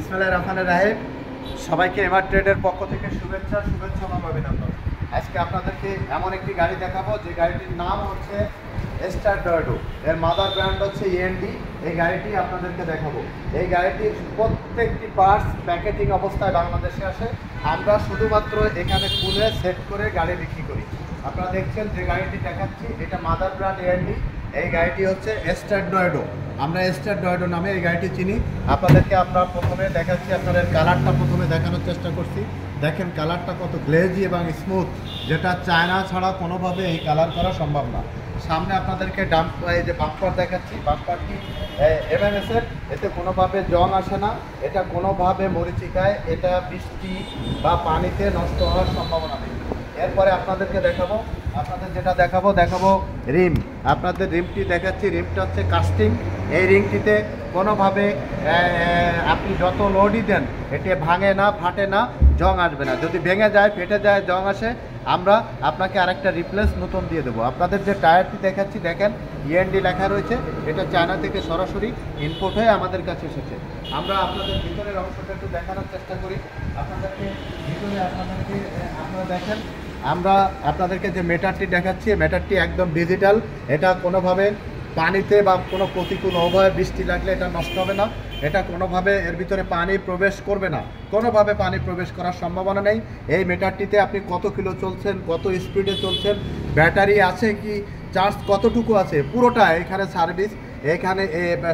বিসমিল্লাহির রহমানির রহিম। সবাইকে এমআর ট্রেডের পক্ষ থেকে শুভেচ্ছা এবং অভিনন্দন। আজকে আপনাদেরকে এমন একটি গাড়ি দেখাবো যে গাড়িটির নাম হচ্ছে স্টার ডয়েডো। এর মাদার ব্র্যান্ড হচ্ছে ইএনডি। এই গাড়িটি আপনাদেরকে দেখাবো। এই গাড়িটির প্রত্যেকটি পার্টস প্যাকেটিং অবস্থায় বাংলাদেশে আসে। আমরা শুধুমাত্র এখানে খুলে সেট করে গাড়ি বিক্রি করি। আপনারা দেখছেন যে গাড়িটি দেখাচ্ছি, এটা মাদার ব্র্যান্ড ইএনডি। এই গাড়িটি হচ্ছে স্টার ডয়েডো। আমরা স্টার ডয়েডো নামে এই গাড়িটি চিনি। আপনাদেরকে আমরা প্রথমে দেখাচ্ছি, আপনাদের কালারটা প্রথমে দেখানোর চেষ্টা করছি। দেখেন কালারটা কত গ্লেজি এবং স্মুথ, যেটা চায়না ছাড়া কোনোভাবে এই কালার করা সম্ভব না। সামনে আপনাদেরকে এই যে বাম্পার দেখাচ্ছি, বাম্পারটি এমএমএস এর, এতে কোনোভাবে জং আসে না, এটা কোনোভাবে মরিচিকায়, এটা বৃষ্টি বা পানিতে নষ্ট হওয়ার সম্ভাবনা নেই। এরপরে আপনাদেরকে যেটা দেখাবো রিম। আপনাদের রিমটি দেখাচ্ছি, রিমটা হচ্ছে কাস্টিং। এই রিংটিতে কোনোভাবে আপনি যত লোডই দেন এটি ভাঙে না, ফাটে না, জং আসবে না। যদি ভেঙে যায়, ফেটে যায়, জং আসে, আমরা আপনাকে আরেকটা রিপ্লেস নতুন দিয়ে দেবো। আপনাদের যে টায়ারটি দেখাচ্ছি, দেখেন ইএনডি লেখা রয়েছে। এটা চায়না থেকে সরাসরি ইম্পোর্ট হয়ে আমাদের কাছে এসেছে। আমরা আপনাদের ভিতরের অংশটা একটু দেখানোর চেষ্টা করি। আপনারা দেখেন, আমরা আপনাদেরকে যে মেটারটি দেখাচ্ছি, মেটারটি একদম ডিজিটাল। এটা কোনোভাবে পানিতে বা কোনো প্রতিকূল আবহাওয়ায় বৃষ্টি লাগলে এটা নষ্ট হবে না। এটা কোনোভাবে এর ভিতরে পানি প্রবেশ করবে না, কোনোভাবে পানি প্রবেশ করার সম্ভাবনা নেই। এই মিটারটিতে আপনি কত কিলো চলছেন, কত স্পিডে চলছেন, ব্যাটারি আছে কি, চার্জ কতটুকু আছে, পুরোটা এখানে সার্ভিস এখানে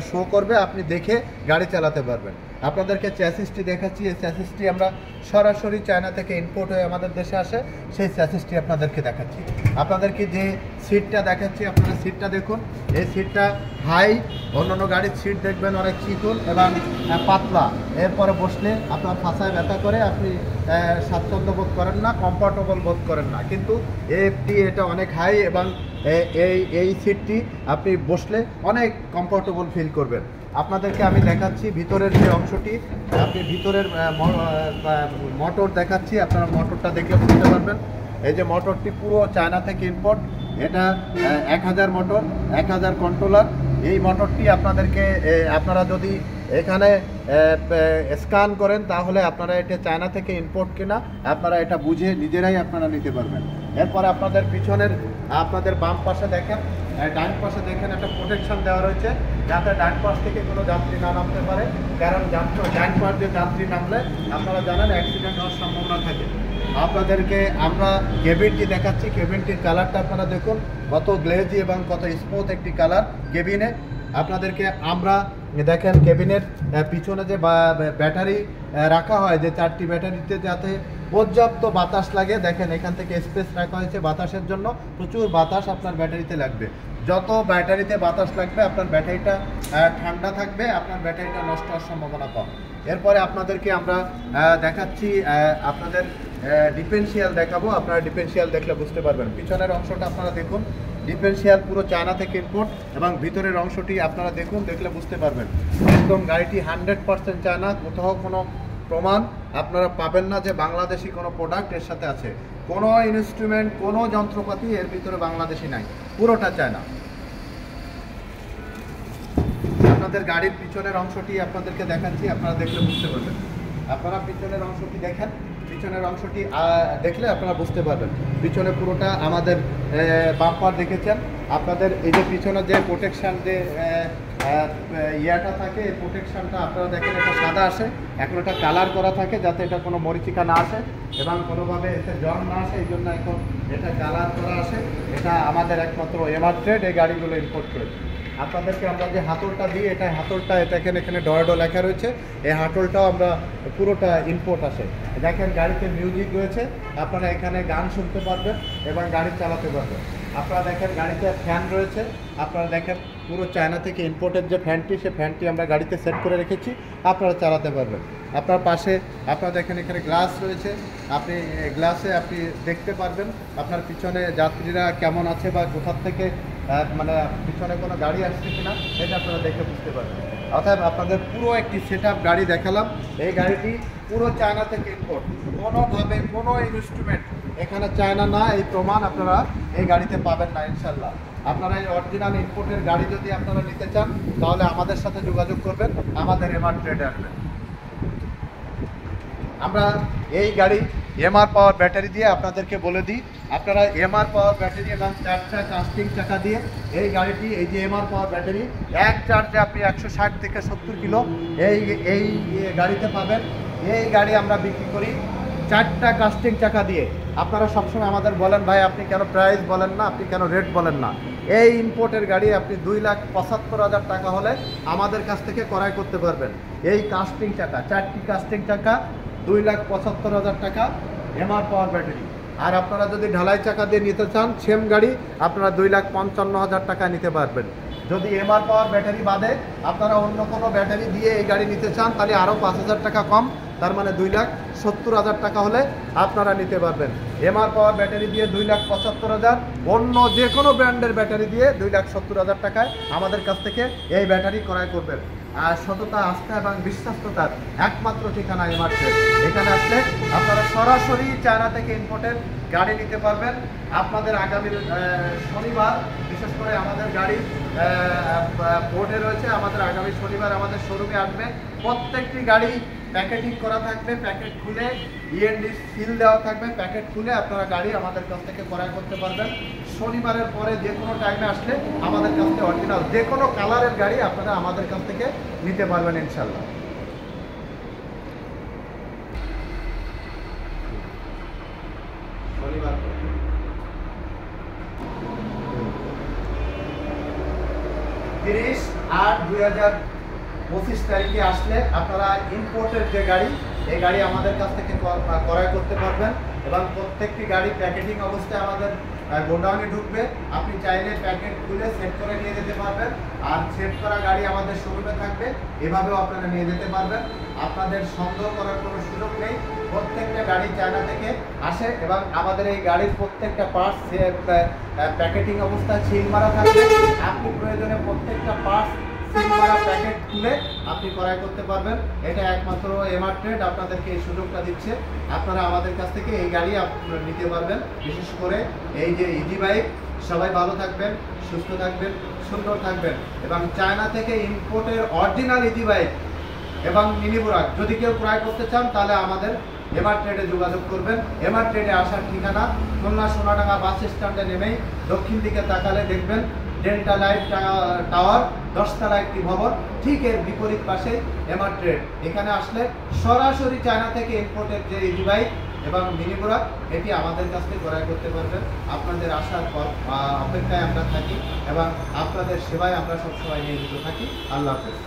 শো করবে। আপনি দেখে গাড়ি চালাতে পারবেন। আপনাদেরকে চ্যাসিসটি দেখাচ্ছি। এই চ্যাসিসটি আমরা সরাসরি চায়না থেকে ইম্পোর্ট হয়ে আমাদের দেশে আসে, সেই চ্যাসিসটি আপনাদেরকে দেখাচ্ছি। আপনাদেরকে যে সিটটা দেখাচ্ছি, আপনারা সিটটা দেখুন। এই সিটটা হাই, অন্যান্য গাড়ির সিট দেখবেন অনেক চিকন এবং পাতলা। এরপরে বসলে আপনার ফাঁসায় ব্যথা করে, আপনি স্বাচ্ছন্দ্য বোধ করেন না, কমফর্টেবল বোধ করেন না। কিন্তু এটা অনেক হাই এবং এই সিটটি আপনি বসলে অনেক কমফর্টেবল ফিল করবেন। আপনাদেরকে আমি দেখাচ্ছি ভিতরের যে অংশটি, আপনি ভিতরের মোটর দেখাচ্ছি। আপনারা মোটরটা দেখলে বুঝতে পারবেন। এই যে মোটরটি পুরো চায়না থেকে ইম্পোর্ট। এটা 1000 মোটর, 1000 কন্ট্রোলার। এই মোটরটি আপনারা যদি এখানে স্ক্যান করেন, তাহলে আপনারা এটা চায়না থেকে ইম্পোর্ট কিনা আপনারা এটা বুঝে নিজেরাই আপনারা নিতে পারবেন। এরপরে আপনাদের বাম পাশে দেখেন, ডান পাশে দেখেন, একটা প্রোটেকশন দেওয়া রয়েছে, যাতে ডান পাশ থেকে কোনো যাত্রী না নামতে পারে। কারণ ডান পাশ দিয়ে যাত্রী নামলে আপনারা জানেন অ্যাক্সিডেন্ট হওয়ার সম্ভাবনা থাকে। আপনাদেরকে আমরা কেবিনটি দেখাচ্ছি। কেবিনটির কালারটা আপনারা দেখুন, কত গ্লেজি এবং কত স্মুথ একটি কালার কেবিনে। আপনাদেরকে আমরা দেখেন কেবিনের পিছনে যে ব্যাটারি রাখা হয়, যে 4টি ব্যাটারিতে যাতে পর্যাপ্ত বাতাস লাগে। দেখেন এখান থেকে স্পেস রাখা হয়েছে বাতাসের জন্য। প্রচুর বাতাস আপনার ব্যাটারিতে লাগবে। যত ব্যাটারিতে বাতাস লাগবে, আপনার ব্যাটারিটা ঠান্ডা থাকবে, আপনার ব্যাটারিটা নষ্ট হওয়ার সম্ভাবনা কম। এরপরে আপনাদেরকে আমরা দেখাচ্ছি, আপনাদের ডিফারেন্সিয়াল দেখাবো। আপনারা ডিফারেন্সিয়াল দেখলে বুঝতে পারবেন। পিছনের অংশটা আপনারা দেখুন, ডিফারেন্সিয়াল পুরো চায়না থেকে ইম্পোর্ট, এবং ভিতরের অংশটি আপনারা দেখুন, দেখলে বুঝতে পারবেন। একদম গাড়িটি 100% চায়না। কোথাও কোনো প্রমাণ আপনারা পাবেন না যে বাংলাদেশি কোনো প্রোডাক্ট এর সাথে আছে। কোনো ইনস্ট্রুমেন্ট, কোনো যন্ত্রপাতি এর ভিতরে বাংলাদেশি নাই, পুরোটা চায়না। আপনাদের গাড়ির পিছনের অংশটি আপনাদেরকে দেখাচ্ছি, আপনারা দেখলে বুঝতে পারবেন। আপনারা পিছনের অংশটি দেখেন, পিছনের অংশটি দেখলে আপনারা বুঝতে পারবেন। পিছনে পুরোটা আমাদের বাম্পার দেখেছেন। আপনাদের এই যে পিছনে যে প্রোটেকশান যে ইয়াটা থাকে, এই প্রোটেকশানটা আপনারা দেখেন, এটা সাদা আসে, এখন এটা কালার করা থাকে যাতে এটা কোনো মরিচিকা না আসে এবং কোনোভাবে এতে জং না আসে। এই জন্য এখন এটা কালার করা আসে। এটা আমাদের একমাত্র এমআর ট্রেড এই গাড়িগুলো ইম্পোর্ট করেছে। আপনাদেরকে আমরা যে হাতলটা দিই, এটা এখানে ডয়েডো লেখা রয়েছে। এই হাতলটাও আমরা পুরোটা ইম্পোর্ট আসে। দেখেন গাড়িতে মিউজিক রয়েছে, আপনারা এখানে গান শুনতে পারবেন এবং গাড়ি চালাতে পারবেন। আপনারা দেখেন গাড়িতে ফ্যান রয়েছে। আপনারা দেখেন পুরো চায়না থেকে ইম্পোর্টের যে ফ্যানটি, সে ফ্যানটি আমরা গাড়িতে সেট করে রেখেছি, আপনারা চালাতে পারবেন। আপনার পাশে আপনারা দেখেন এখানে গ্লাস রয়েছে, আপনি গ্লাসে আপনি দেখতে পারবেন আপনার পিছনে যাত্রীরা কেমন আছে বা কোথা থেকে মানে পিছনে কোনো গাড়ি আসছে কিনা, এটা আপনারা দেখে বুঝতে পারবেন। অর্থাৎ আপনাদের পুরো একটি সেটআপ গাড়ি দেখালাম। এই গাড়িটি পুরো চায়না থেকে ইম্পোর্ট, কোনোভাবে কোনো ইনস্ট্রুমেন্ট এখানে চায়না না, এই প্রমাণ আপনারা এই গাড়িতে পাবেন না ইনশাল্লাহ। আপনারা এই অরিজিনাল ইম্পোর্টের গাড়ি যদি আপনারা নিতে চান, তাহলে আমাদের সাথে যোগাযোগ করবেন, আমাদের এমআর ট্রেডে আসবেন। আমরা এই গাড়ি এমআর পাওয়ার ব্যাটারি দিয়ে আপনাদেরকে বলে দিই, আপনারা এমআর পাওয়ার ব্যাটারি এবং 4টা কাস্টিং চাকা দিয়ে এই গাড়িটি, এই যে এমআর পাওয়ার ব্যাটারি, এক চার্জে আপনি 160 থেকে 70 কিলো এই গাড়িতে পাবেন। এই গাড়ি আমরা বিক্রি করি 4টা কাস্টিং চাকা দিয়ে। আপনারা সবসময় আমাদের বলেন, ভাই আপনি কেন প্রাইস বলেন না, আপনি কেন রেট বলেন না। এই ইম্পোর্টের গাড়ি আপনি 2,75,000 টাকা হলে আমাদের কাছ থেকে ক্রয় করতে পারবেন। এই কাস্টিং চাকা, 4টি কাস্টিং চাকা 2,75,000 টাকা এমআর পাওয়ার ব্যাটারি। আর আপনারা যদি ঢালাই চাকা দিয়ে নিতে চান সেম গাড়ি, আপনারা 2,55,000 টাকা নিতে পারবেন। যদি এমআর পাওয়ার ব্যাটারি বাদে আপনারা অন্য কোনো ব্যাটারি দিয়ে এই গাড়ি নিতে চান তাহলে আরও 5,000 টাকা কম, তার মানে 2,70,000 টাকা হলে আপনারা নিতে পারবেন। এমআর পাওয়ার ব্যাটারি দিয়ে 2,75,000, অন্য যে কোনো ব্র্যান্ডের ব্যাটারি দিয়ে 2,70,000 টাকায় আমাদের কাছ থেকে এই ব্যাটারি ক্রয় করবেন। আর সততা, আস্থা এবং বিশ্বস্ততার একমাত্র ঠিকানা এমআর ট্রেড। এখানে আসলে আপনারা সরাসরি চায়না থেকে ইম্পোর্টেড গাড়ি নিতে পারবেন। আপনাদের আগামী শনিবার, বিশেষ করে আমাদের গাড়ি পোর্টে রয়েছে, আমাদের আগামী শনিবার আমাদের শোরুমে আসবে। প্রত্যেকটি গাড়ি প্যাকেটিং করা থাকবে, প্যাকেট খুলে ইএনডি সিল দেওয়া থাকবে, প্যাকেট খুলে আপনারা গাড়ি আমাদের কাছ থেকে ক্রয় করতে পারবেন। শনিবারের পরে যে কোনো টাইমে আসলে আমাদের কাছ থেকে অরিজিনাল যে কোনো কালারের গাড়ি আপনারা আমাদের কাছ থেকে নিতে পারবেন ইনশাল্লাহ। শনিবার 30/8/2025 তারিখে আসলে আপনারা ইম্পোর্টের যে গাড়ি, এই গাড়ি আমাদের কাছ থেকে ক্রয় করতে পারবেন। এবং প্রত্যেকটি গাড়ি প্যাকেটিং অবস্থায় আমাদের গোডাউনে ঢুকবে। আপনি চাইলে প্যাকেট খুলে সেট করে নিয়ে যেতে পারবেন। আর সেট করা গাড়ি আমাদের শোরুমে থাকবে, এভাবেও আপনারা নিয়ে যেতে পারবেন। আপনাদের সন্দেহ করার কোনো সুযোগ নেই। প্রত্যেকটা গাড়ি চায়না থেকে আসে এবং আমাদের এই গাড়ির প্রত্যেকটা পার্টস প্যাকেটিং অবস্থায় সিল মারা থাকবে। আপনি প্রয়োজনে প্রত্যেকটা পার্টস সিল মারা প্যাকেট খুলে আপনি ক্রয় করতে পারবেন। এটা একমাত্র এমআর ট্রেড আপনাদেরকে এই সুযোগটা দিচ্ছে। আপনারা আমাদের কাছ থেকে এই গাড়ি নিতে পারবেন। বিশেষ করে এই যে ইজি বাইক, সবাই ভালো থাকবেন, সুস্থ থাকবেন, সুন্দর থাকবেন। এবং চায়না থেকে ইম্পোর্টের অরিজিনাল ইজি বাইক এবং মিনি বুরাক যদি কেউ ক্রয় করতে চান তাহলে আমাদের এমআর ট্রেডে যোগাযোগ করবেন। এমআর ট্রেডে আসার ঠিকানা খুলনা সোনাডাঙ্গা বাস স্ট্যান্ডে নেমেই দক্ষিণ দিকে তাকালে দেখবেন ডেল্টা লাইট টাওয়ার, 10তলা একটি ভবন, ঠিক এর বিপরীত পাশে এমআর ট্রেড। এখানে আসলে সরাসরি চায়না থেকে ইম্পোর্টের যে ইজি বাইক এবং মিনি বুরাক এটি আমাদের কাছ থেকে ক্রয় করতে পারবেন। আপনাদের আসার পর অপেক্ষায় আমরা থাকি এবং আপনাদের সেবায় আমরা সবসময় নিয়োজিত থাকি। আল্লাহ হাফেজ।